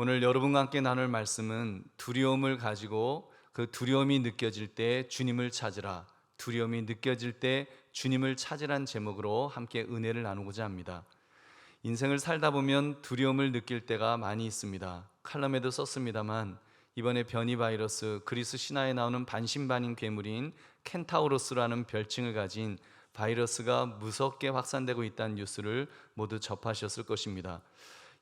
오늘 여러분과 함께 나눌 말씀은 두려움을 가지고 그 두려움이 느껴질 때 주님을 찾으라, 두려움이 느껴질 때 주님을 찾으란 제목으로 함께 은혜를 나누고자 합니다. 인생을 살다 보면 두려움을 느낄 때가 많이 있습니다. 칼럼에도 썼습니다만 이번에 변이 바이러스, 그리스 신화에 나오는 반신반인 괴물인 켄타우로스라는 별칭을 가진 바이러스가 무섭게 확산되고 있다는 뉴스를 모두 접하셨을 것입니다.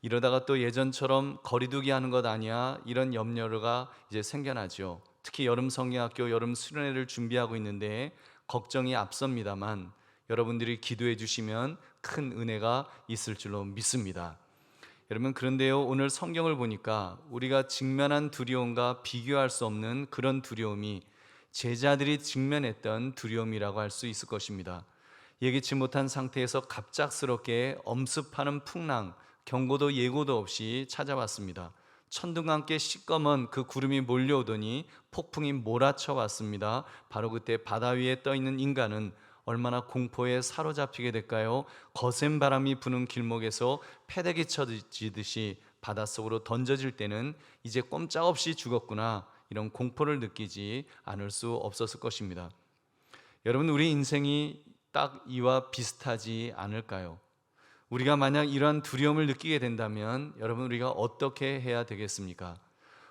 이러다가 또 예전처럼 거리두기 하는 것 아니야, 이런 염려가 이제 생겨나죠. 특히 여름 성경학교 여름 수련회를 준비하고 있는데 걱정이 앞섭니다만 여러분들이 기도해 주시면 큰 은혜가 있을 줄로 믿습니다. 여러분, 그런데요, 오늘 성경을 보니까 우리가 직면한 두려움과 비교할 수 없는 그런 두려움이 제자들이 직면했던 두려움이라고 할 수 있을 것입니다. 예기치 못한 상태에서 갑작스럽게 엄습하는 풍랑, 경고도 예고도 없이 찾아왔습니다. 천둥과 함께 시꺼먼 그 구름이 몰려오더니 폭풍이 몰아쳐 왔습니다. 바로 그때 바다 위에 떠 있는 인간은 얼마나 공포에 사로잡히게 될까요? 거센 바람이 부는 길목에서 패대기 쳐지듯이 바닷속으로 던져질 때는 이제 꼼짝없이 죽었구나, 이런 공포를 느끼지 않을 수 없었을 것입니다. 여러분, 우리 인생이 딱 이와 비슷하지 않을까요? 우리가 만약 이러한 두려움을 느끼게 된다면 여러분, 우리가 어떻게 해야 되겠습니까?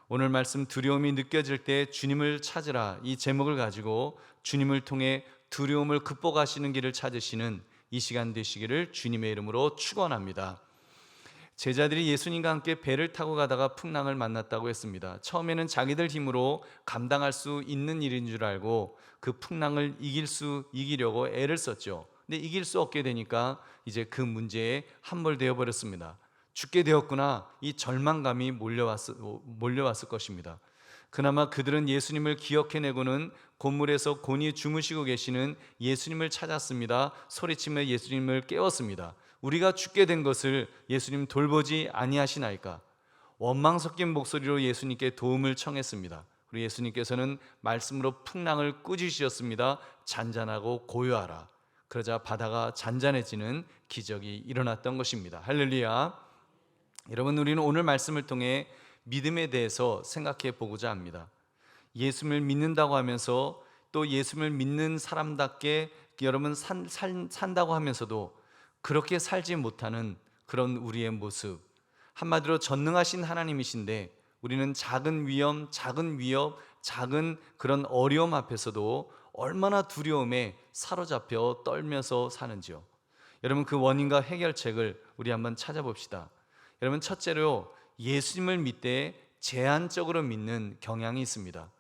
오늘 말씀 두려움이 느껴질 때 주님을 찾으라, 이 제목을 가지고 주님을 통해 두려움을 극복하시는 길을 찾으시는 이 시간 되시기를 주님의 이름으로 축원합니다. 제자들이 예수님과 함께 배를 타고 가다가 풍랑을 만났다고 했습니다. 처음에는 자기들 힘으로 감당할 수 있는 일인 줄 알고 그 풍랑을 이기려고 애를 썼죠. 근데 이길 수 없게 되니까 이제 그 문제에 함몰되어 버렸습니다. 죽게 되었구나, 이 절망감이 몰려왔을 것입니다. 그나마 그들은 예수님을 기억해내고는 곤물에서 곤히 주무시고 계시는 예수님을 찾았습니다. 소리치며 예수님을 깨웠습니다. 우리가 죽게 된 것을 예수님 돌보지 아니하시나이까? 원망 섞인 목소리로 예수님께 도움을 청했습니다. 그리고 예수님께서는 말씀으로 풍랑을 꾸짖으셨습니다. 잔잔하고 고요하라. 그러자 바다가 잔잔해지는 기적이 일어났던 것입니다. 할렐루야. 여러분, 우리는 오늘 말씀을 통해 믿음에 대해서 생각해 보고자 합니다. 예수님을 믿는다고 하면서 또 예수님을 믿는 사람답게 여러분 산다고 하면서도 그렇게 살지 못하는 그런 우리의 모습, 한마디로 전능하신 하나님이신데 우리는 작은 위험, 작은 위협, 작은 그런 어려움 앞에서도 얼마나 두려움에 사로잡혀 떨면서 사는지요. 여러분, 그 원인과 해결책을 우리 한번 찾아봅시다. 여러분, 첫째로 예수님을 믿되 제한적으로 믿는 경향이 있습니다.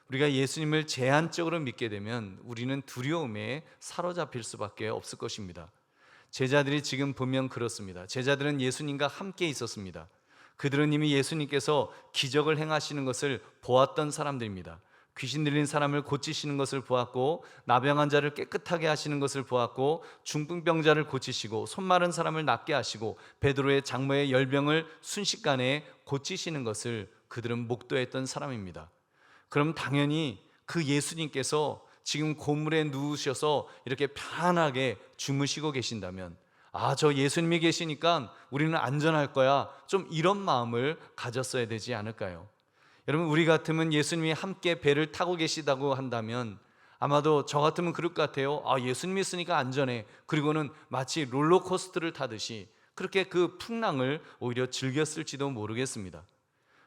우리가 예수님을 제한적으로 믿게 되면 우리는 두려움에 사로잡힐 수밖에 없을 것입니다. 제자들이 지금 보면 그렇습니다. 제자들은 예수님과 함께 있었습니다. 그들은 이미 예수님께서 기적을 행하시는 것을 보았던 사람들입니다. 귀신 들린 사람을 고치시는 것을 보았고, 나병한 자를 깨끗하게 하시는 것을 보았고, 중풍병자를 고치시고, 손 마른 사람을 낫게 하시고, 베드로의 장모의 열병을 순식간에 고치시는 것을 그들은 목도했던 사람입니다. 그럼 당연히 그 예수님께서 지금 고물에 누우셔서 이렇게 편안하게 주무시고 계신다면, 저 예수님이 계시니까 우리는 안전할 거야, 좀 이런 마음을 가졌어야 되지 않을까요? 여러분, 우리 같으면 예수님이 함께 배를 타고 계시다고 한다면 아마도 저 같으면 그럴 것 같아요. 예수님이 있으니까 안전해. 그리고는 마치 롤러코스터를 타듯이 그렇게 그 풍랑을 오히려 즐겼을지도 모르겠습니다.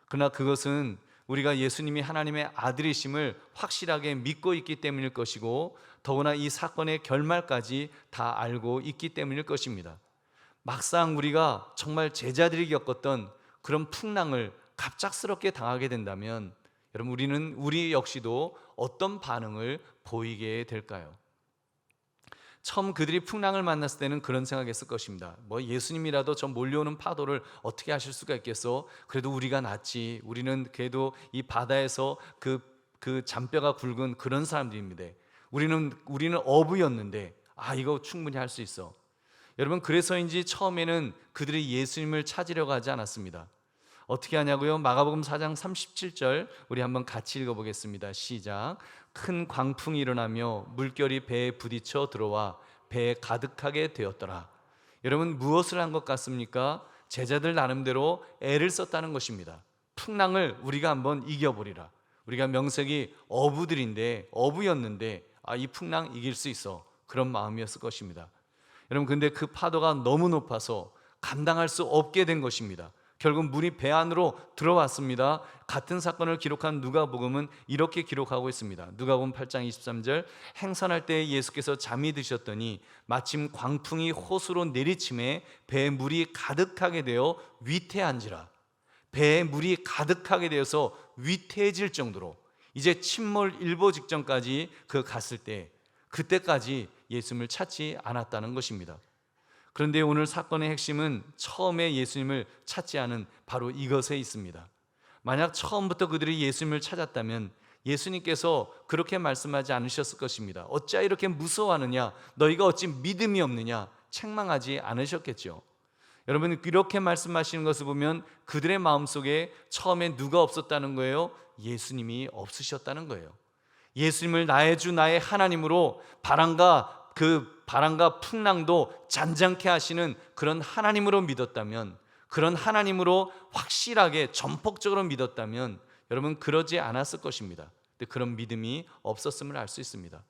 그러나 그것은 우리가 예수님이 하나님의 아들이심을 확실하게 믿고 있기 때문일 것이고, 더구나 이 사건의 결말까지 다 알고 있기 때문일 것입니다. 막상 우리가 정말 제자들이 겪었던 그런 풍랑을 갑작스럽게 당하게 된다면 여러분, 우리 역시도 어떤 반응을 보이게 될까요? 처음 그들이 풍랑을 만났을 때는 그런 생각했을 것입니다. 예수님이라도 저 몰려오는 파도를 어떻게 하실 수가 있겠어? 그래도 우리가 낫지. 우리는 그래도 이 바다에서 그 잔뼈가 굵은 그런 사람들입니다. 우리는 어부였는데 이거 충분히 할 수 있어. 여러분, 그래서인지 처음에는 그들이 예수님을 찾으려고 하지 않았습니다. 어떻게 하냐고요? 마가복음 4장 37절 우리 한번 같이 읽어보겠습니다. 시작. 큰 광풍이 일어나며 물결이 배에 부딪혀 들어와 배에 가득하게 되었더라. 여러분, 무엇을 한 것 같습니까? 제자들 나름대로 애를 썼다는 것입니다. 풍랑을 우리가 한번 이겨보리라. 우리가 명색이 어부들인데, 어부였는데 이 풍랑 이길 수 있어, 그런 마음이었을 것입니다. 여러분, 근데 그 파도가 너무 높아서 감당할 수 없게 된 것입니다. 결국 물이 배 안으로 들어왔습니다. 같은 사건을 기록한 누가복음은 이렇게 기록하고 있습니다. 누가복음 8장 23절, 행선할 때 예수께서 잠이 드셨더니 마침 광풍이 호수로 내리침에 배에 물이 가득하게 되어 위태한지라. 배에 물이 가득하게 되어서 위태해질 정도로 이제 침몰 일보 직전까지 갔을 때, 그때까지 예수님을 찾지 않았다는 것입니다. 그런데 오늘 사건의 핵심은 처음에 예수님을 찾지 않은 바로 이것에 있습니다. 만약 처음부터 그들이 예수님을 찾았다면 예수님께서 그렇게 말씀하지 않으셨을 것입니다. 어찌 이렇게 무서워하느냐, 너희가 어찌 믿음이 없느냐, 책망하지 않으셨겠죠. 여러분, 이렇게 말씀하시는 것을 보면 그들의 마음속에 처음에 누가 없었다는 거예요? 예수님이 없으셨다는 거예요. 예수님을 나의 주 나의 하나님으로 바람과 풍랑도 잔잔케 하시는 그런 하나님으로 믿었다면, 그런 하나님으로 확실하게 전폭적으로 믿었다면 여러분, 그러지 않았을 것입니다. 근데 그런 믿음이 없었음을 알 수 있습니다.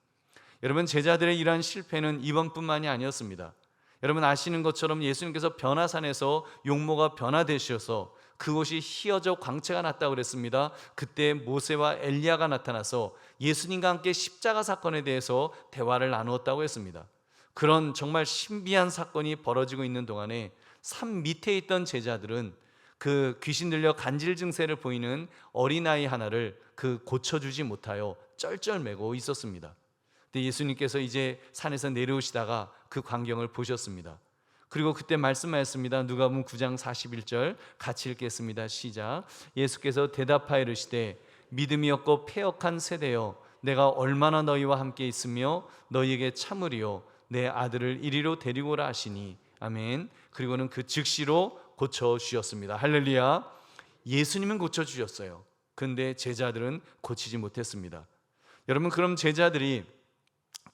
여러분, 제자들의 이러한 실패는 이번뿐만이 아니었습니다. 여러분 아시는 것처럼 예수님께서 변화산에서 용모가 변화되셔서 그곳이 휘어져 광채가 났다고 그랬습니다. 그때 모세와 엘리야가 나타나서 예수님과 함께 십자가 사건에 대해서 대화를 나누었다고 했습니다. 그런 정말 신비한 사건이 벌어지고 있는 동안에 산 밑에 있던 제자들은 그 귀신 들려 간질 증세를 보이는 어린아이 하나를 고쳐주지 못하여 쩔쩔매고 있었습니다. 근데 예수님께서 이제 산에서 내려오시다가 그 광경을 보셨습니다. 그리고 그때 말씀하였습니다. 누가복음 9장 41절 같이 읽겠습니다. 시작. 예수께서 대답하여 이르시되 믿음이 없고 패역한 세대여, 내가 얼마나 너희와 함께 있으며 너희에게 참으리요, 내 아들을 이리로 데리고 오라 하시니. 아멘. 그리고는 그 즉시로 고쳐주셨습니다. 할렐루야. 예수님은 고쳐주셨어요. 근데 제자들은 고치지 못했습니다. 여러분, 그럼 제자들이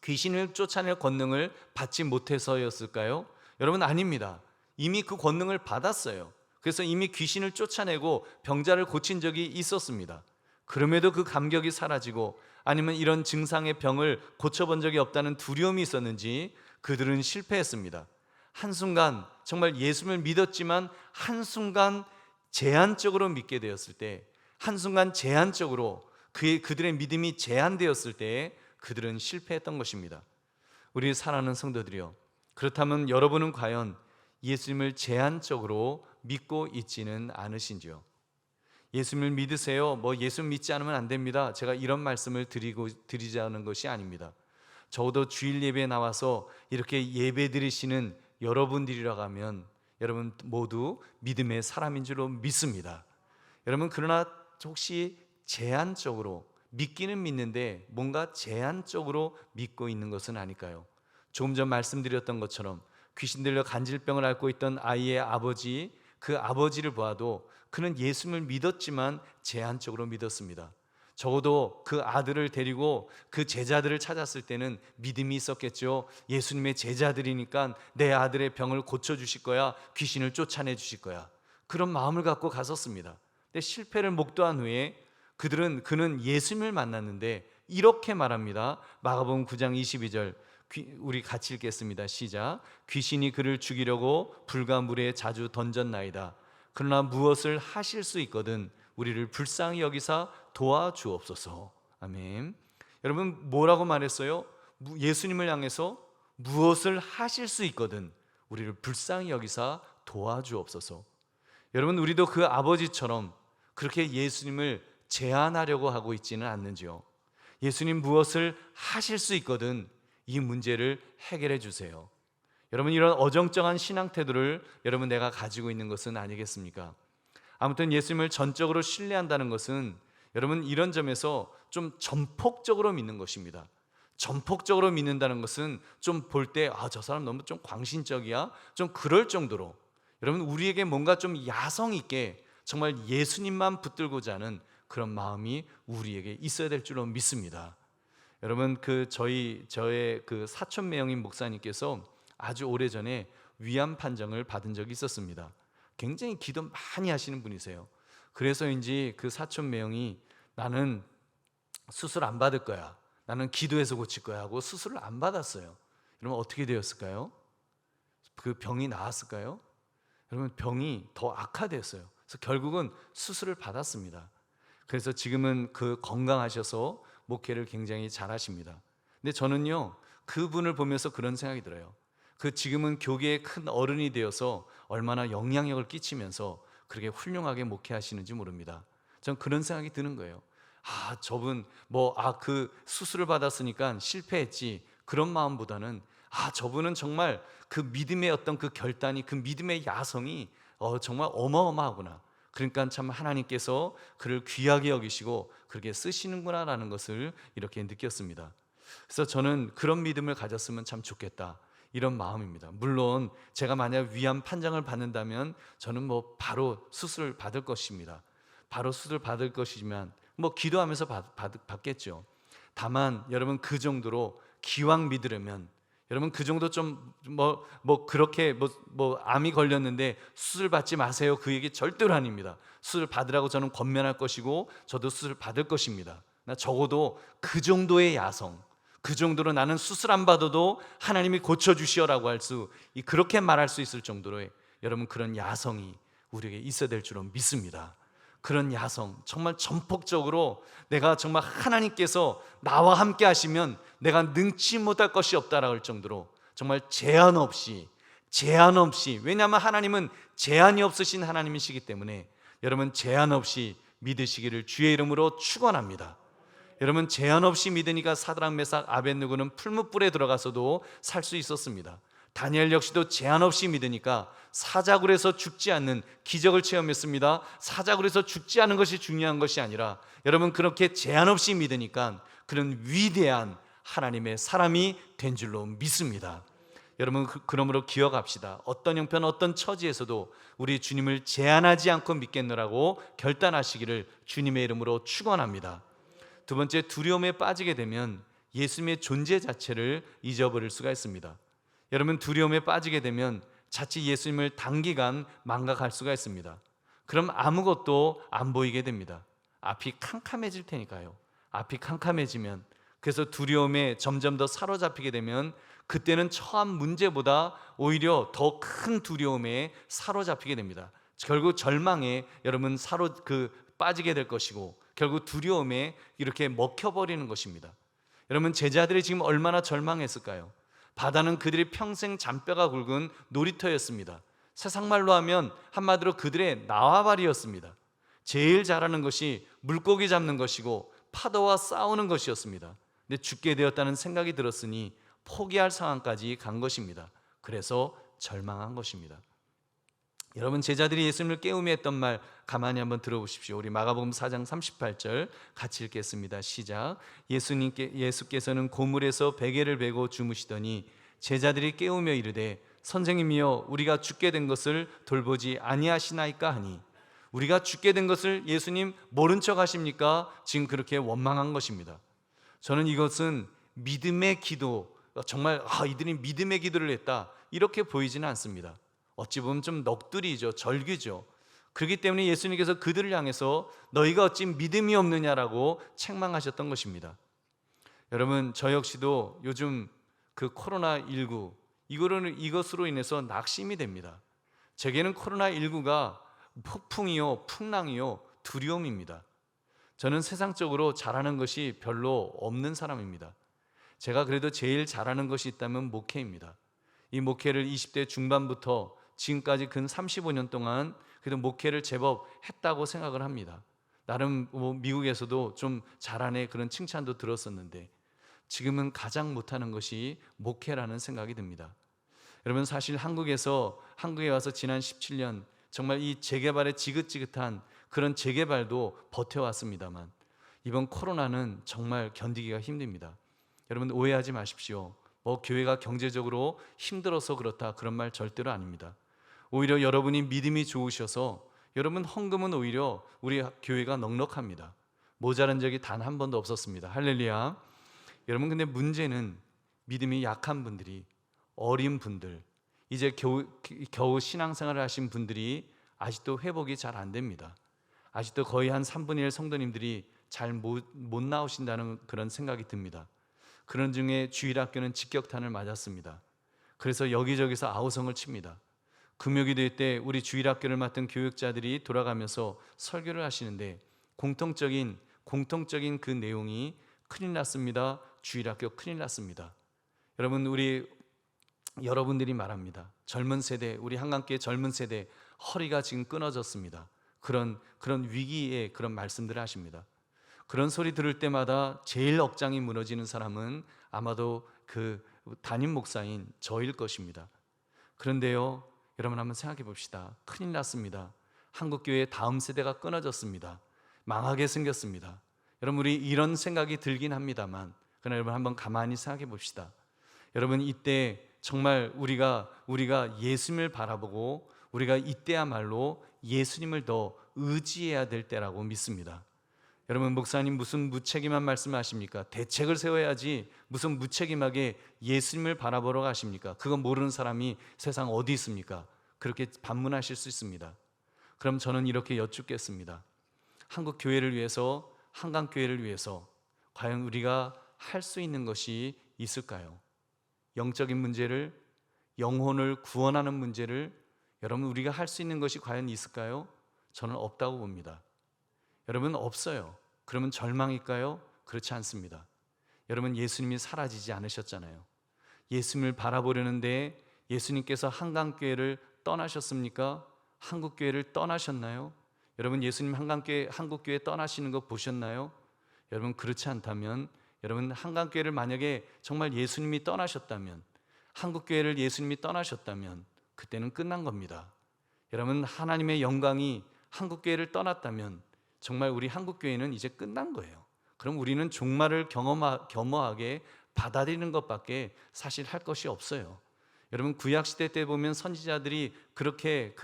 귀신을 쫓아낼 권능을 받지 못해서였을까요? 여러분, 아닙니다. 이미 그 권능을 받았어요. 그래서 이미 귀신을 쫓아내고 병자를 고친 적이 있었습니다. 그럼에도 그 감격이 사라지고 아니면 이런 증상의 병을 고쳐본 적이 없다는 두려움이 있었는지 그들은 실패했습니다. 한순간 정말 예수를 믿었지만 한순간 제한적으로 믿게 되었을 때, 한순간 제한적으로 그들의 믿음이 제한되었을 때 그들은 실패했던 것입니다. 우리 사랑하는 성도들이요, 그렇다면 여러분은 과연 예수님을 제한적으로 믿고 있지는 않으신지요? 예수님을 믿으세요. 예수 믿지 않으면 안 됩니다. 제가 이런 말씀을 드리자는 것이 아닙니다. 적어도 주일 예배에 나와서 이렇게 예배 드리시는 여러분들이라고 하면 여러분 모두 믿음의 사람인 줄로 믿습니다. 여러분, 그러나 혹시 제한적으로 믿기는 믿는데 뭔가 제한적으로 믿고 있는 것은 아닐까요? 조금 전 말씀드렸던 것처럼 귀신 들려 간질병을 앓고 있던 아이의 아버지, 그 아버지를 보아도 그는 예수님을 믿었지만 제한적으로 믿었습니다. 적어도 그 아들을 데리고 그 제자들을 찾았을 때는 믿음이 있었겠죠. 예수님의 제자들이니까 내 아들의 병을 고쳐주실 거야, 귀신을 쫓아내 주실 거야, 그런 마음을 갖고 갔었습니다. 근데 실패를 목도한 후에 그는 예수님을 만났는데 이렇게 말합니다. 마가복음 9장 22절 우리 같이 읽겠습니다. 시작. 귀신이 그를 죽이려고 불과 물에 자주 던졌나이다. 그러나 무엇을 하실 수 있거든 우리를 불쌍히 여기사 도와주옵소서. 아멘. 여러분, 뭐라고 말했어요? 예수님을 향해서 무엇을 하실 수 있거든 우리를 불쌍히 여기사 도와주옵소서. 여러분, 우리도 그 아버지처럼 그렇게 예수님을 제한하려고 하고 있지는 않는지요? 예수님 무엇을 하실 수 있거든 이 문제를 해결해 주세요. 여러분, 이런 어정쩡한 신앙 태도를 여러분 내가 가지고 있는 것은 아니겠습니까? 아무튼 예수님을 전적으로 신뢰한다는 것은 여러분 이런 점에서 좀 전폭적으로 믿는 것입니다. 전폭적으로 믿는다는 것은 좀 볼 때 저 사람 너무 좀 광신적이야, 좀 그럴 정도로 여러분 우리에게 뭔가 좀 야성 있게 정말 예수님만 붙들고자 하는 그런 마음이 우리에게 있어야 될 줄로 믿습니다. 여러분, 저의 사촌 매형인 목사님께서 아주 오래전에 위암 판정을 받은 적이 있었습니다. 굉장히 기도 많이 하시는 분이세요. 그래서인지 그 사촌 매형이 나는 수술 안 받을 거야, 나는 기도해서 고칠 거야 하고 수술을 안 받았어요. 여러분 어떻게 되었을까요? 그 병이 나았을까요? 여러분 병이 더 악화됐어요. 그래서 결국은 수술을 받았습니다. 그래서 지금은 그 건강하셔서 목회를 굉장히 잘하십니다. 근데 저는요, 그분을 보면서 그런 생각이 들어요. 그 지금은 교계의 큰 어른이 되어서 얼마나 영향력을 끼치면서 그렇게 훌륭하게 목회하시는지 모릅니다. 전 그런 생각이 드는 거예요. 저분 그 수술을 받았으니까 실패했지, 그런 마음보다는 저분은 정말 그 믿음의 어떤 그 결단이, 그 믿음의 야성이 정말 어마어마하구나. 그러니까 참 하나님께서 그를 귀하게 여기시고 그렇게 쓰시는구나라는 것을 이렇게 느꼈습니다. 그래서 저는 그런 믿음을 가졌으면 참 좋겠다, 이런 마음입니다. 물론 제가 만약 위암 판정을 받는다면 저는 바로 수술 받을 것입니다. 바로 수술 받을 것이지만 기도하면서 받겠죠. 다만 여러분 그 정도로 기왕 믿으려면, 여러분 그 정도 좀 그렇게 암이 걸렸는데 수술 받지 마세요, 그 얘기 절대로 아닙니다. 수술 받으라고 저는 권면할 것이고 저도 수술 받을 것입니다. 나 적어도 그 정도의 야성, 그 정도로 나는 수술 안 받아도 하나님이 고쳐주시오라고 그렇게 말할 수 있을 정도로의 여러분 그런 야성이 우리에게 있어야 될 줄로 믿습니다. 그런 야성, 정말 전폭적으로 내가 정말 하나님께서 나와 함께 하시면 내가 능치 못할 것이 없다라고 할 정도로 정말 제한 없이, 왜냐하면 하나님은 제한이 없으신 하나님이시기 때문에 여러분 제한 없이 믿으시기를 주의 이름으로 축원합니다. 여러분 제한 없이 믿으니까 사드락 메삭 아벳느고는 풀무불에 들어가서도 살 수 있었습니다. 다니엘 역시도 제한 없이 믿으니까 사자굴에서 죽지 않는 기적을 체험했습니다. 사자굴에서 죽지 않은 것이 중요한 것이 아니라 여러분 그렇게 제한 없이 믿으니까 그런 위대한 하나님의 사람이 된 줄로 믿습니다. 여러분 그러므로 기억합시다. 어떤 형편 어떤 처지에서도 우리 주님을 제한하지 않고 믿겠노라고 결단하시기를 주님의 이름으로 축원합니다. 두 번째, 두려움에 빠지게 되면 예수님의 존재 자체를 잊어버릴 수가 있습니다. 여러분 두려움에 빠지게 되면 자칫 예수님을 단기간 망각할 수가 있습니다. 그럼 아무것도 안 보이게 됩니다. 앞이 캄캄해질 테니까요. 앞이 캄캄해지면, 그래서 두려움에 점점 더 사로잡히게 되면 그때는 처한 문제보다 오히려 더 큰 두려움에 사로잡히게 됩니다. 결국 절망에 여러분 빠지게 될 것이고 결국 두려움에 이렇게 먹혀버리는 것입니다. 여러분 제자들이 지금 얼마나 절망했을까요? 바다는 그들이 평생 잔뼈가 굵은 놀이터였습니다. 세상말로 하면 한마디로 그들의縄발이었습니다. 제일 잘하는 것이 물고기 잡는 것이고 파도와 싸우는 것이었습니다. 근데 죽게 되었다는 생각이 들었으니 포기할 상황까지 간 것입니다. 그래서 절망한 것입니다. 여러분 제자들이 예수님을 깨우며 했던 말 가만히 한번 들어보십시오. 우리 마가복음 4장 38절 같이 읽겠습니다. 시작. 예수께서는 고물에서 베개를 베고 주무시더니 제자들이 깨우며 이르되 선생님이여 우리가 죽게 된 것을 돌보지 아니하시나이까 하니, 우리가 죽게 된 것을 예수님 모른 척 하십니까? 지금 그렇게 원망한 것입니다. 저는 이것은 믿음의 기도, 정말 이들이 믿음의 기도를 했다 이렇게 보이지는 않습니다. 어찌 보면 좀 넋두리죠, 절규죠. 그렇기 때문에 예수님께서 그들을 향해서 너희가 어찌 믿음이 없느냐라고 책망하셨던 것입니다. 여러분 저 역시도 요즘 그 코로나19 이것으로 인해서 낙심이 됩니다. 제게는 코로나19가 폭풍이요 풍랑이요 두려움입니다. 저는 세상적으로 잘하는 것이 별로 없는 사람입니다. 제가 그래도 제일 잘하는 것이 있다면 목회입니다. 이 목회를 20대 중반부터 지금까지 근 35년 동안 그래도 목회를 제법 했다고 생각을 합니다. 나름 미국에서도 좀 잘하네 그런 칭찬도 들었었는데 지금은 가장 못하는 것이 목회라는 생각이 듭니다. 여러분 사실 한국에 와서 지난 17년 정말 이 재개발의 지긋지긋한 그런 재개발도 버텨왔습니다만 이번 코로나는 정말 견디기가 힘듭니다. 여러분 오해하지 마십시오. 교회가 경제적으로 힘들어서 그렇다 그런 말 절대로 아닙니다. 오히려 여러분이 믿음이 좋으셔서 여러분 헌금은 오히려 우리 교회가 넉넉합니다. 모자란 적이 단 한 번도 없었습니다. 할렐루야. 여러분 근데 문제는 믿음이 약한 분들이, 어린 분들, 이제 겨우 신앙생활을 하신 분들이 아직도 회복이 잘 안 됩니다. 아직도 거의 한 3분의 1 성도님들이 잘 못 나오신다는 그런 생각이 듭니다. 그런 중에 주일학교는 직격탄을 맞았습니다. 그래서 여기저기서 아우성을 칩니다. 금요기도회 때 우리 주일학교를 맡은 교육자들이 돌아가면서 설교를 하시는데 공통적인 그 내용이 큰일 났습니다. 주일학교 큰일 났습니다. 여러분, 여러분들이 말합니다. 젊은 세대, 우리 한강교회 젊은 세대 허리가 지금 끊어졌습니다. 그런 위기의 그런 말씀들을 하십니다. 그런 소리 들을 때마다 제일 억장이 무너지는 사람은 아마도 그 담임 목사인 저일 것입니다. 그런데요, 여러분 한번 생각해 봅시다. 큰일 났습니다. 한국교회의 다음 세대가 끊어졌습니다. 망하게 생겼습니다. 여러분, 우리 이런 생각이 들긴 합니다만, 그러나 여러분 한번 가만히 생각해 봅시다. 여러분, 이때 정말 우리가 예수님을 바라보고 우리가 이때야말로 예수님을 더 의지해야 될 때라고 믿습니다. 여러분, 목사님 무슨 무책임한 말씀하십니까? 대책을 세워야지 무슨 무책임하게 예수님을 바라보러 가십니까? 그건 모르는 사람이 세상 어디 있습니까? 그렇게 반문하실 수 있습니다. 그럼 저는 이렇게 여쭙겠습니다. 한국 교회를 위해서, 한강 교회를 위해서 과연 우리가 할 수 있는 것이 있을까요? 영적인 문제를, 영혼을 구원하는 문제를 여러분 우리가 할 수 있는 것이 과연 있을까요? 저는 없다고 봅니다. 여러분, 없어요. 그러면 절망일까요? 그렇지 않습니다. 여러분, 예수님이 사라지지 않으셨잖아요. 예수님을 바라보려는데 예수님께서 한강교회를 떠나셨습니까? 한국교회를 떠나셨나요? 여러분, 예수님 한국교회 떠나시는 거 보셨나요? 여러분, 그렇지 않다면, 여러분 한강교회를 만약에 정말 예수님이 떠나셨다면, 한국교회를 예수님이 떠나셨다면 그때는 끝난 겁니다. 여러분, 하나님의 영광이 한국교회를 떠났다면 정말 우리 한국교회는 이제 끝난 거예요. 그럼 우리는 종말을 겸허하게 받아들이는 것밖에 사실 할 것이 없어요. 여러분, 구약시대 때 보면 선지자들이 그렇게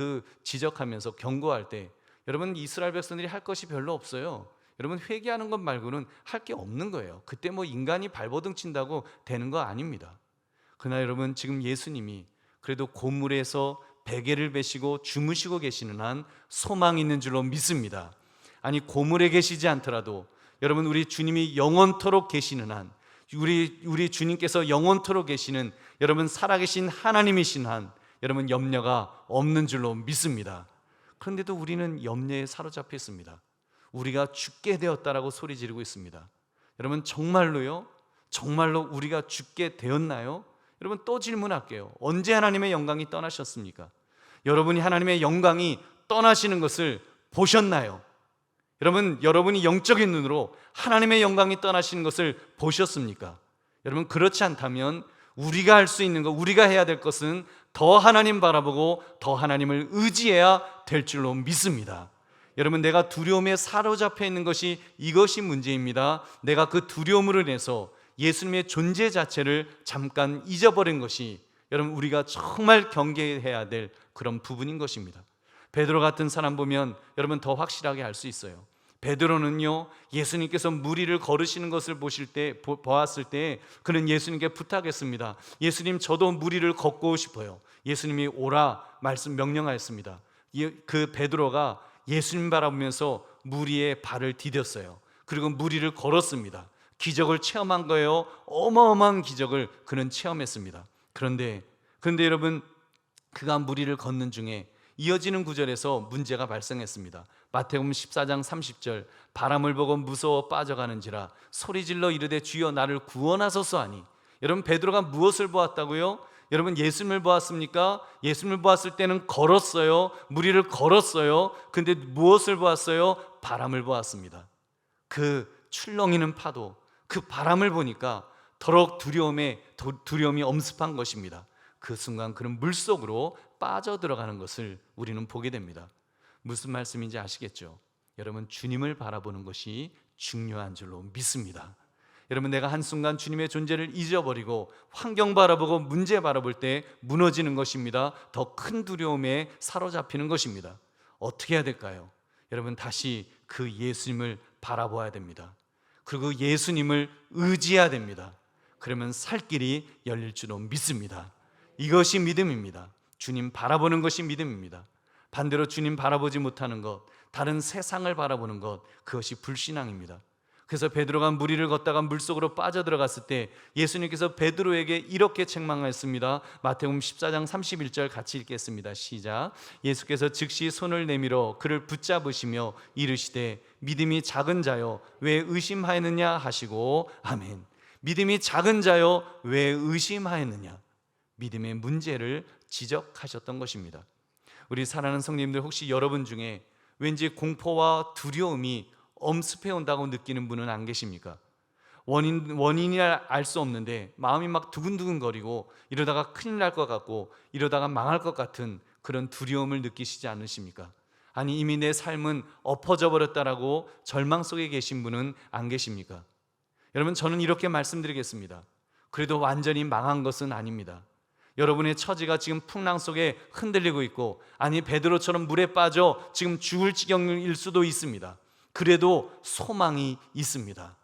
지적하면서 경고할 때 여러분, 이스라엘 백성들이 할 것이 별로 없어요. 여러분, 회개하는 것 말고는 할 게 없는 거예요. 그때 인간이 발버둥 친다고 되는 거 아닙니다. 그러나 여러분, 지금 예수님이 그래도 고물에서 베개를 베시고 주무시고 계시는 한 소망이 있는 줄로 믿습니다. 아니, 고물에 계시지 않더라도 여러분, 우리 주님이 영원토록 계시는 한, 우리 주님께서 영원토록 계시는 여러분 살아계신 하나님이신 한 여러분 염려가 없는 줄로 믿습니다. 그런데도 우리는 염려에 사로잡혀 있습니다. 우리가 죽게 되었다라고 소리 지르고 있습니다. 여러분, 정말로요? 정말로 우리가 죽게 되었나요? 여러분, 또 질문할게요. 언제 하나님의 영광이 떠나셨습니까? 여러분이 하나님의 영광이 떠나시는 것을 보셨나요? 여러분, 여러분이 영적인 눈으로 하나님의 영광이 떠나시는 것을 보셨습니까? 여러분, 그렇지 않다면 우리가 할 수 있는 것, 우리가 해야 될 것은 더 하나님 바라보고 더 하나님을 의지해야 될 줄로 믿습니다. 여러분, 내가 두려움에 사로잡혀 있는 것이 이것이 문제입니다. 내가 그 두려움으로 인해서 예수님의 존재 자체를 잠깐 잊어버린 것이 여러분 우리가 정말 경계해야 될 그런 부분인 것입니다. 베드로 같은 사람 보면 여러분 더 확실하게 알 수 있어요. 베드로는요, 예수님께서 무리를 걸으시는 것을 보았을 때 그는 예수님께 부탁했습니다. 예수님, 저도 무리를 걷고 싶어요. 예수님이 오라 명령하였습니다. 그 베드로가 예수님 바라보면서 무리의 발을 디뎠어요. 그리고 무리를 걸었습니다. 기적을 체험한 거예요. 어마어마한 기적을 그는 체험했습니다. 그런데 여러분, 그가 무리를 걷는 중에 이어지는 구절에서 문제가 발생했습니다. 마태복음 14장 30절, 바람을 보고 무서워 빠져가는지라 소리질러 이르되 주여 나를 구원하소서 하니. 여러분, 베드로가 무엇을 보았다고요? 여러분, 예수님을 보았습니까? 예수님을 보았을 때는 걸었어요. 무리를 걸었어요. 근데 무엇을 보았어요? 바람을 보았습니다. 그 출렁이는 파도, 그 바람을 보니까 더욱 두려움이 엄습한 것입니다. 그 순간 그는 물속으로 빠져들어가는 것을 우리는 보게 됩니다. 무슨 말씀인지 아시겠죠? 여러분, 주님을 바라보는 것이 중요한 줄로 믿습니다. 여러분, 내가 한순간 주님의 존재를 잊어버리고 환경 바라보고 문제 바라볼 때 무너지는 것입니다. 더 큰 두려움에 사로잡히는 것입니다. 어떻게 해야 될까요? 여러분, 다시 그 예수님을 바라보아야 됩니다. 그리고 예수님을 의지해야 됩니다. 그러면 살 길이 열릴 줄로 믿습니다. 이것이 믿음입니다. 주님 바라보는 것이 믿음입니다. 반대로 주님 바라보지 못하는 것, 다른 세상을 바라보는 것, 그것이 불신앙입니다. 그래서 베드로가 물 위를 걷다가 물속으로 빠져들어갔을 때 예수님께서 베드로에게 이렇게 책망하였습니다. 마태복음 14장 31절 같이 읽겠습니다. 시작. 예수께서 즉시 손을 내밀어 그를 붙잡으시며 이르시되 믿음이 작은 자여 왜 의심하였느냐 하시고 아멘. 믿음이 작은 자여 왜 의심하였느냐, 믿음의 문제를 지적하셨던 것입니다. 우리 사랑하는 성도님들, 혹시 여러분 중에 왠지 공포와 두려움이 엄습해 온다고 느끼는 분은 안 계십니까? 원인이 알 수 없는데 마음이 막 두근두근거리고 이러다가 큰일 날 것 같고 이러다가 망할 것 같은 그런 두려움을 느끼시지 않으십니까? 아니, 이미 내 삶은 엎어져 버렸다라고 절망 속에 계신 분은 안 계십니까? 여러분, 저는 이렇게 말씀드리겠습니다. 그래도 완전히 망한 것은 아닙니다. 여러분의 처지가 지금 풍랑 속에 흔들리고 있고, 아니 베드로처럼 물에 빠져 지금 죽을 지경일 수도 있습니다. 그래도 소망이 있습니다.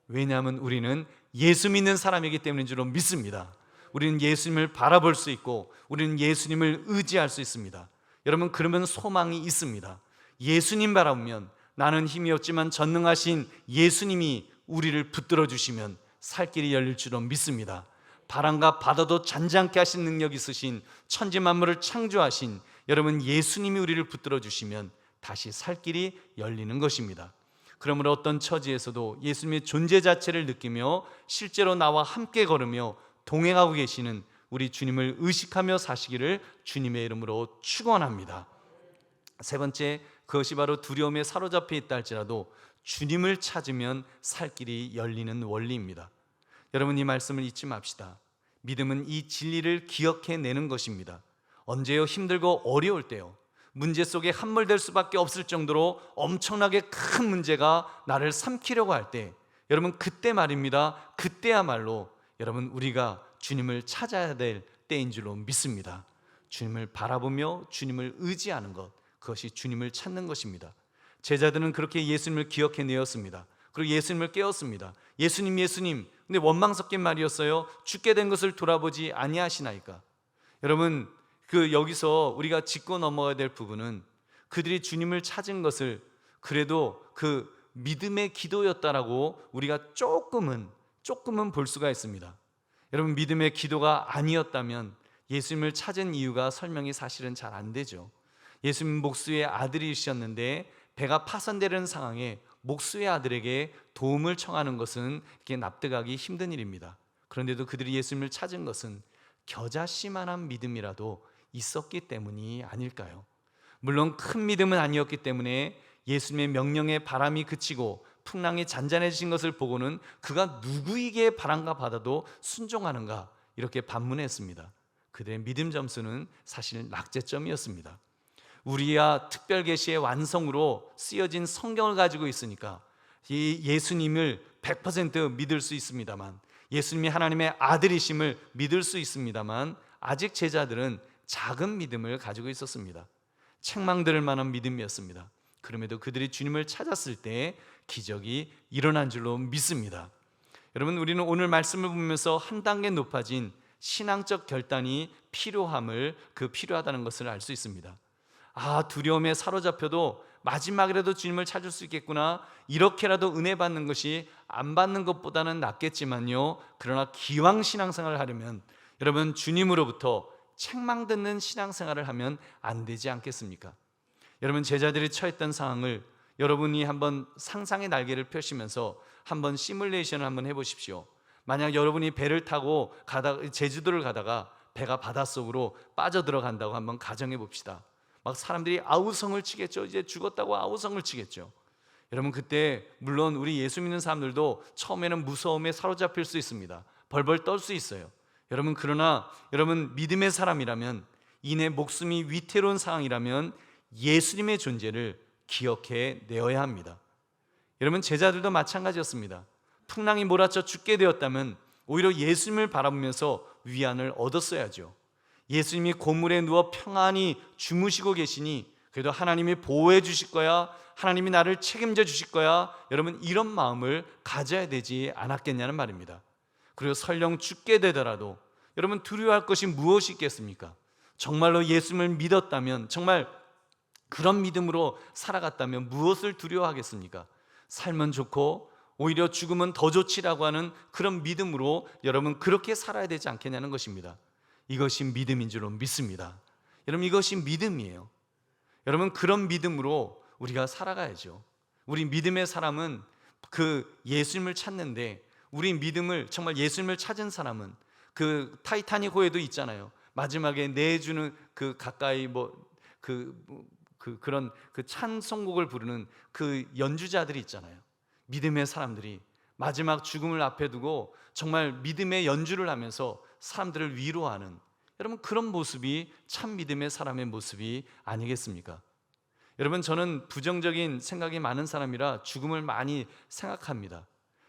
왜냐하면 우리는 예수 믿는 사람이기 때문인 줄로 믿습니다. 우리는 예수님을 바라볼 수 있고 우리는 예수님을 의지할 수 있습니다. 여러분, 그러면 소망이 있습니다. 예수님 바라보면 나는 힘이 없지만 전능하신 예수님이 우리를 붙들어 주시면 살 길이 열릴 줄로 믿습니다. 바람과 바다도 잔잔케 하신 능력 있으신 천지 만물을 창조하신 여러분 예수님이 우리를 붙들어 주시면 다시 살 길이 열리는 것입니다. 그러므로 어떤 처지에서도 예수님의 존재 자체를 느끼며 실제로 나와 함께 걸으며 동행하고 계시는 우리 주님을 의식하며 사시기를 주님의 이름으로 축원합니다. 세 번째, 그것이 바로 두려움에 사로잡혀 있다 할지라도 주님을 찾으면 살 길이 열리는 원리입니다. 여러분, 이 말씀을 잊지 맙시다. 믿음은 이 진리를 기억해내는 것입니다. 언제요? 힘들고 어려울 때요. 문제 속에 함몰될 수밖에 없을 정도로 엄청나게 큰 문제가 나를 삼키려고 할 때, 여러분 그때 말입니다. 그때야말로 여러분 우리가 주님을 찾아야 될 때인 줄로 믿습니다. 주님을 바라보며 주님을 의지하는 것, 그것이 주님을 찾는 것입니다. 제자들은 그렇게 예수님을 기억해내었습니다. 그리고 예수님을 깨웠습니다. 예수님, 예수님. 근데 원망 섞인 말이었어요. 죽게 된 것을 돌아보지 아니하시나이까. 여러분, 여기서 우리가 짚고 넘어가야 될 부분은 그들이 주님을 찾은 것을 그래도 그 믿음의 기도였다라고 우리가 조금은 볼 수가 있습니다. 여러분, 믿음의 기도가 아니었다면 예수님을 찾은 이유가 설명이 사실은 잘 안 되죠. 예수님 목수의 아들이셨는데 배가 파손되는 상황에 목수의 아들에게 도움을 청하는 것은 이렇게 납득하기 힘든 일입니다. 그런데도 그들이 예수님을 찾은 것은 겨자씨만한 믿음이라도 있었기 때문이 아닐까요? 물론 큰 믿음은 아니었기 때문에 예수님의 명령에 바람이 그치고 풍랑이 잔잔해진 것을 보고는 그가 누구에게 바람과 바다도 순종하는가 이렇게 반문했습니다. 그들의 믿음 점수는 사실 낙제점이었습니다. 우리야 특별계시의 완성으로 쓰여진 성경을 가지고 있으니까 이 예수님을 100% 믿을 수 있습니다만, 예수님이 하나님의 아들이심을 믿을 수 있습니다만, 아직 제자들은 작은 믿음을 가지고 있었습니다. 책망들을 만한 믿음이었습니다. 그럼에도 그들이 주님을 찾았을 때 기적이 일어난 줄로 믿습니다. 여러분, 우리는 오늘 말씀을 보면서 한 단계 높아진 신앙적 결단이 필요하다는 것을 알 수 있습니다. 두려움에 사로잡혀도 마지막이라도 주님을 찾을 수 있겠구나, 이렇게라도 은혜 받는 것이 안 받는 것보다는 낫겠지만요, 그러나 기왕 신앙생활을 하려면 여러분 주님으로부터 책망 듣는 신앙생활을 하면 안 되지 않겠습니까? 여러분, 제자들이 처했던 상황을 여러분이 한번 상상의 날개를 펴시면서 한번 시뮬레이션을 한번 해보십시오. 만약 여러분이 배를 타고 제주도를 가다가 배가 바닷속으로 빠져들어간다고 한번 가정해 봅시다. 막 사람들이 아우성을 치겠죠. 이제 죽었다고 아우성을 치겠죠. 여러분, 그때 물론 우리 예수 믿는 사람들도 처음에는 무서움에 사로잡힐 수 있습니다. 벌벌 떨 수 있어요. 여러분, 그러나 여러분 믿음의 사람이라면, 이내 목숨이 위태로운 상황이라면 예수님의 존재를 기억해 내어야 합니다. 여러분, 제자들도 마찬가지였습니다. 풍랑이 몰아쳐 죽게 되었다면 오히려 예수님을 바라보면서 위안을 얻었어야죠. 예수님이 고물에 누워 평안히 주무시고 계시니 그래도 하나님이 보호해 주실 거야, 하나님이 나를 책임져 주실 거야, 여러분 이런 마음을 가져야 되지 않았겠냐는 말입니다. 그리고 설령 죽게 되더라도 여러분 두려워할 것이 무엇이 있겠습니까? 정말로 예수님을 믿었다면, 정말 그런 믿음으로 살아갔다면 무엇을 두려워하겠습니까? 살면 좋고 오히려 죽으면 더 좋지라고 하는 그런 믿음으로 여러분 그렇게 살아야 되지 않겠냐는 것입니다. 이것이 믿음인 줄로 믿습니다. 여러분 이것이 믿음이에요. 여러분 그런 믿음으로 우리가 살아가야죠. 우리 믿음의 사람은 그 예수님을 찾는데, 우리 믿음을 정말 예수님을 찾은 사람은 그 타이타닉 호에도 있잖아요. 마지막에 내주는 그 가까이 그런 그 찬송곡을 부르는 그 연주자들이 있잖아요. 믿음의 사람들이 마지막 죽음을 앞에 두고 정말 믿음의 연주를 하면서 사람들을 위로하는, 여러분 그런 모습이 참 믿음의 사람의 모습이 아니겠습니까? 여러분 저는 부정적인 생각이 많은 사람이라 죽음을 많이 생각합니다.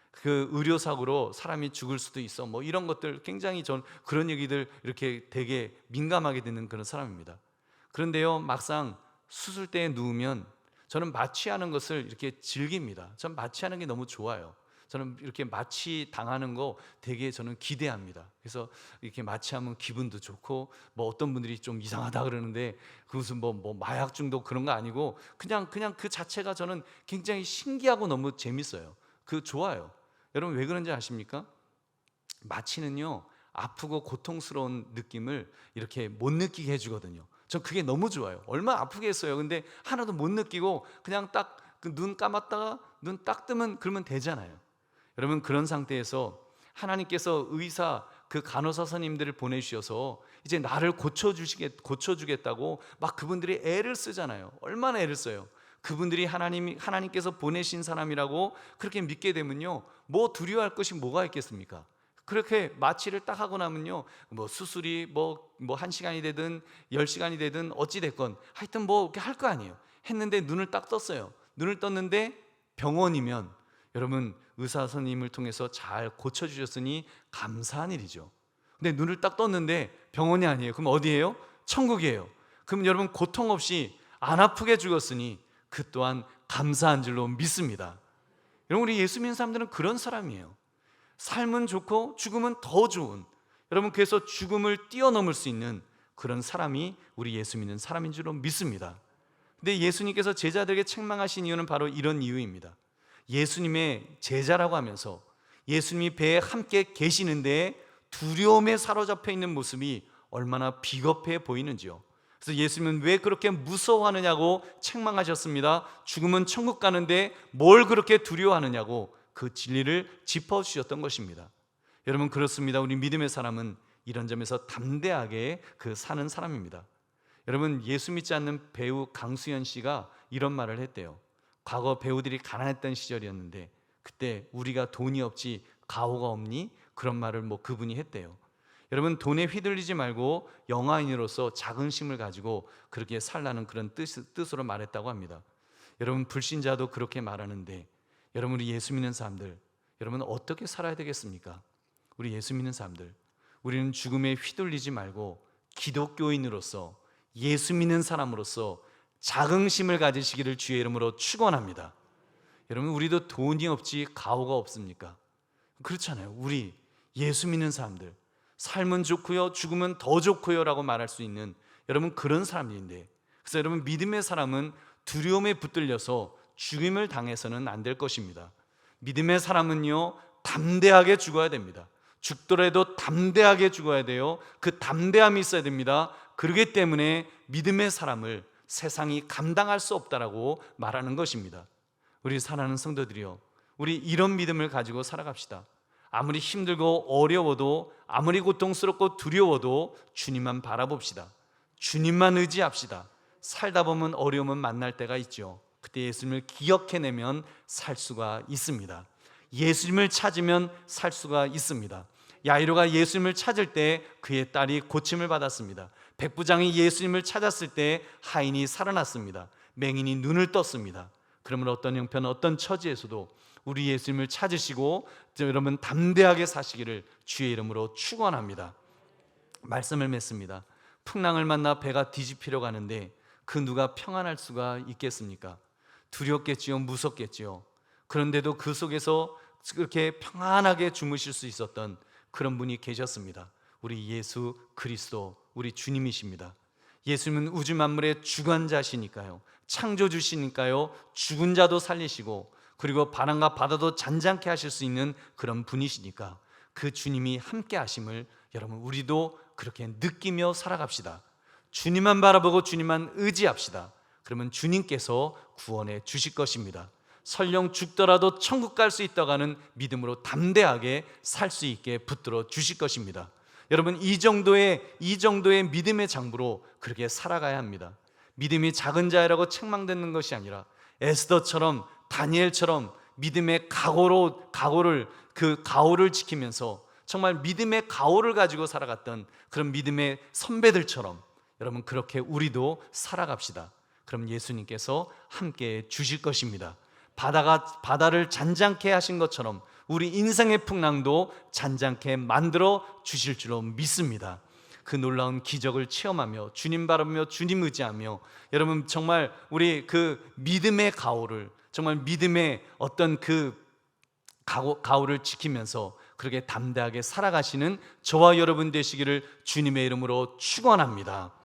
그 의료사고로 사람이 죽을 수도 있어 뭐 이런 것들 굉장히 전 그런 얘기들 이렇게 되게 민감하게 듣는 그런 사람입니다. 그런데요 막상 수술대에 누우면 저는 마취하는 것을 이렇게 즐깁니다. 전 마취하는 게 너무 좋아요. 저는 이렇게 마취 당하는 거 되게 저는 기대합니다. 그래서 이렇게 마취하면 기분도 좋고, 뭐 어떤 분들이 좀 이상하다 그러는데 그것은 뭐 마약 중독 그런 거 아니고 그냥 그 자체가 저는 굉장히 신기하고 너무 재밌어요. 그 좋아요. 여러분 왜 그런지 아십니까? 마취는요 아프고 고통스러운 느낌을 이렇게 못 느끼게 해주거든요. 전 그게 너무 좋아요. 얼마나 아프게 했어요. 근데 하나도 못 느끼고 그냥 딱 눈 감았다가 눈 딱 뜨면 그러면 되잖아요. 여러분 그런 상태에서 하나님께서 의사 그 간호사 선생님들을 보내주셔서 이제 나를 고쳐주겠다고 막 그분들이 애를 쓰잖아요. 얼마나 애를 써요. 그분들이 하나님께서 보내신 사람이라고 그렇게 믿게 되면요 뭐 두려워할 것이 뭐가 있겠습니까? 그렇게 마취를 딱 하고 나면요 뭐 수술이 뭐 1시간이 되든 10시간이 되든 어찌 됐건 하여튼 뭐 이렇게 할 거 아니에요. 했는데 눈을 딱 떴어요. 눈을 떴는데 병원이면 여러분 의사 선생님을 통해서 잘 고쳐주셨으니 감사한 일이죠. 근데 눈을 딱 떴는데 병원이 아니에요. 그럼 어디예요? 천국이에요. 그럼 여러분 고통 없이 안 아프게 죽었으니 그 또한 감사한 줄로 믿습니다. 여러분 우리 예수 믿는 사람들은 그런 사람이에요. 삶은 좋고 죽음은 더 좋은, 여러분 그래서 죽음을 뛰어넘을 수 있는 그런 사람이 우리 예수 믿는 사람인 줄로 믿습니다. 근데 예수님께서 제자들에게 책망하신 이유는 바로 이런 이유입니다. 예수님의 제자라고 하면서 예수님이 배에 함께 계시는데 두려움에 사로잡혀 있는 모습이 얼마나 비겁해 보이는지요. 그래서 예수님은 왜 그렇게 무서워하느냐고 책망하셨습니다. 죽으면 천국 가는데 뭘 그렇게 두려워하느냐고 그 진리를 짚어주셨던 것입니다. 여러분 그렇습니다. 우리 믿음의 사람은 이런 점에서 담대하게 사는 사람입니다. 여러분 예수 믿지 않는 배우 강수연 씨가 이런 말을 했대요. 과거 배우들이 가난했던 시절이었는데 그때 우리가 돈이 없지 가오가 없니? 그런 말을 그분이 했대요. 여러분 돈에 휘둘리지 말고 영화인으로서 자긍심을 가지고 그렇게 살라는 그런 뜻으로 말했다고 합니다. 여러분 불신자도 그렇게 말하는데 여러분 우리 예수 믿는 사람들, 여러분 어떻게 살아야 되겠습니까? 우리 예수 믿는 사람들, 우리는 죽음에 휘둘리지 말고 기독교인으로서 예수 믿는 사람으로서 자긍심을 가지시기를 주의 이름으로 축원합니다. 여러분 우리도 돈이 없지 가오가 없습니까? 그렇잖아요. 우리 예수 믿는 사람들 삶은 좋고요 죽으면 더 좋고요 라고 말할 수 있는 여러분 그런 사람들인데, 그래서 여러분 믿음의 사람은 두려움에 붙들려서 죽임을 당해서는 안 될 것입니다. 믿음의 사람은요 담대하게 죽어야 됩니다. 죽더라도 담대하게 죽어야 돼요. 그 담대함이 있어야 됩니다. 그렇기 때문에 믿음의 사람을 세상이 감당할 수 없다라고 말하는 것입니다. 우리 사랑하는 성도들이요, 우리 이런 믿음을 가지고 살아갑시다. 아무리 힘들고 어려워도, 아무리 고통스럽고 두려워도 주님만 바라봅시다. 주님만 의지합시다. 살다 보면 어려움은 만날 때가 있죠. 그때 예수님을 기억해내면 살 수가 있습니다. 예수님을 찾으면 살 수가 있습니다. 야이로가 예수님을 찾을 때 그의 딸이 고침을 받았습니다. 백부장이 예수님을 찾았을 때 하인이 살아났습니다. 맹인이 눈을 떴습니다. 그러면 어떤 형편, 어떤 처지에서도 우리 예수님을 찾으시고 여러분 담대하게 사시기를 주의 이름으로 축원합니다. 말씀을 맺습니다. 풍랑을 만나 배가 뒤집히려 가는데 그 누가 평안할 수가 있겠습니까? 두렵겠지요, 무섭겠지요. 그런데도 그 속에서 그렇게 평안하게 주무실 수 있었던 그런 분이 계셨습니다. 우리 예수 그리스도, 우리 주님이십니다. 예수님은 우주 만물의 주관자시니까요, 창조주시니까요, 죽은 자도 살리시고 그리고 바람과 바다도 잔잔케 하실 수 있는 그런 분이시니까 그 주님이 함께 하심을 여러분 우리도 그렇게 느끼며 살아갑시다. 주님만 바라보고 주님만 의지합시다. 그러면 주님께서 구원해 주실 것입니다. 설령 죽더라도 천국 갈 수 있다고 하는 믿음으로 담대하게 살 수 있게 붙들어 주실 것입니다. 여러분 이 정도의 믿음의 장부로 그렇게 살아가야 합니다. 믿음이 작은 자라고 책망되는 것이 아니라 에스더처럼 다니엘처럼 믿음의 가오를 지키면서 정말 믿음의 가오를 가지고 살아갔던 그런 믿음의 선배들처럼 여러분 그렇게 우리도 살아갑시다. 그럼 예수님께서 함께 주실 것입니다. 바다를 잔잔케 하신 것처럼 우리 인생의 풍랑도 잔잔케 만들어 주실 줄로 믿습니다. 그 놀라운 기적을 체험하며 주님 바라보며 주님 의지하며 여러분 정말 우리 그 믿음의 가오를 정말 믿음의 어떤 그 가오를 지키면서 그렇게 담대하게 살아가시는 저와 여러분 되시기를 주님의 이름으로 축원합니다.